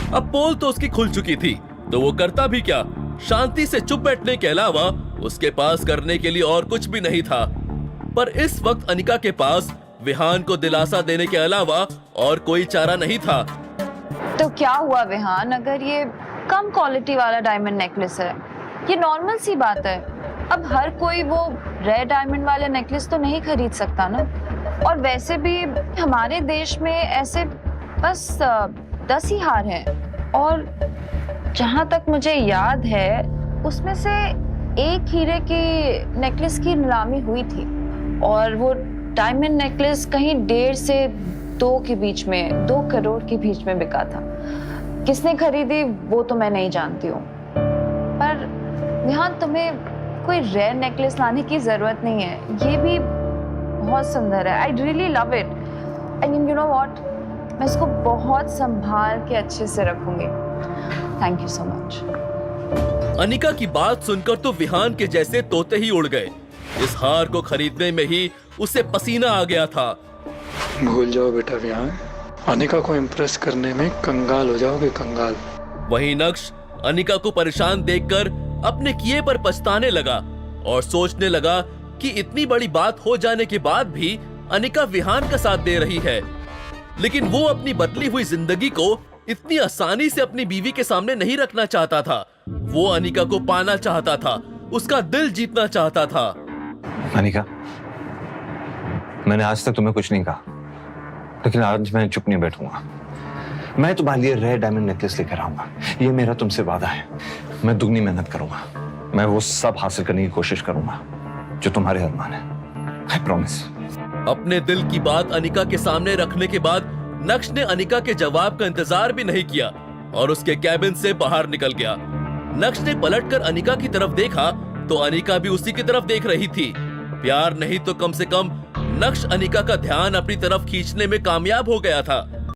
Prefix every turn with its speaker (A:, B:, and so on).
A: अब पोल तो उसकी खुल चुकी थी, तो वो करता भी क्या? शांति से चुप बैठने के अलावा उसके पास करने के लिए और कुछ भी नहीं था। पर इस वक्त अनिका के पास विहान को दिलासा देने के अलावा और कोई चारा नहीं था।
B: तो क्या हुआ विहान, अगर ये कम क्वालिटी वाला डायमंड नेकलेस है, ये नॉर्मल सी बात है। अब हर कोई वो रेयर डायमंड वाले नेकलेस तो नहीं खरीद सकता ना। और वैसे भी हमारे देश में ऐसे बस 10 ही हार हैं, और जहां तक मुझे याद है उसमें से एक हीरे की नेकलेस की नीलामी हुई थी, और वो डायमंड नेकलेस कहीं 1.5 से 2 के बीच में, 2 करोड़ के बीच में बिका था। किसने खरीदी वो तो मैं नहीं जानती हूँ। पर विहान, तुम्हें कोई रेयर नेकलेस लाने की जरूरत नहीं है, ये भी बहुत सुंदर है। I really love it. I mean, you know what, मैं इसको बहुत संभाल के अच्छे से रखूंगी। Thank you so much.
A: Anika की बात सुनकर तो विहान के जैसे तोते ही उड़ गए। इस हार को खरीदने में ही उसे पसीना आ गया था।
C: भूल जाओ बेटा विहान, अनिका को इम्प्रेस करने में कंगाल हो जाओगे, कंगाल।
A: वहीं नक्श अनिका को परेशान देखकर अपने किए पर पछताने लगा और सोचने लगा कि इतनी बड़ी बात हो जाने के बाद भी अनिका विहान का साथ दे रही है, लेकिन वो अपनी बदली हुई जिंदगी को इतनी आसानी से अपनी बीवी के सामने नहीं रखना चाहता था। वो अनिका को पाना चाहता था, उसका दिल जीतना चाहता था।
D: अनिका, मैंने आज तक तुम्हें कुछ नहीं कहा, लेकिन आज मैं चुप नहीं बैठूंगा। मैं तुम्हारे लिए रेयर डायमंड नेकलेस लेकर आऊंगा, ये मेरा तुमसे वादा है। मैं दुगनी मेहनत करूंगा, मैं वो सब हासिल करने की कोशिश करूंगा जो तुम्हारे अरमान है। I promise.
A: अपने दिल की बात अनिका के सामने रखने के बाद नक्श ने अनिका के जवाब का इंतजार भी नहीं किया और उसके कैबिन से बाहर निकल गया। नक्श ने पलटकर अनिका की तरफ देखा तो अनिका भी उसी की तरफ देख रही थी। प्यार नहीं तो कम से कम नक्श अनिका का ध्यान अपनी तरफ खींचने में कामयाब हो गया था।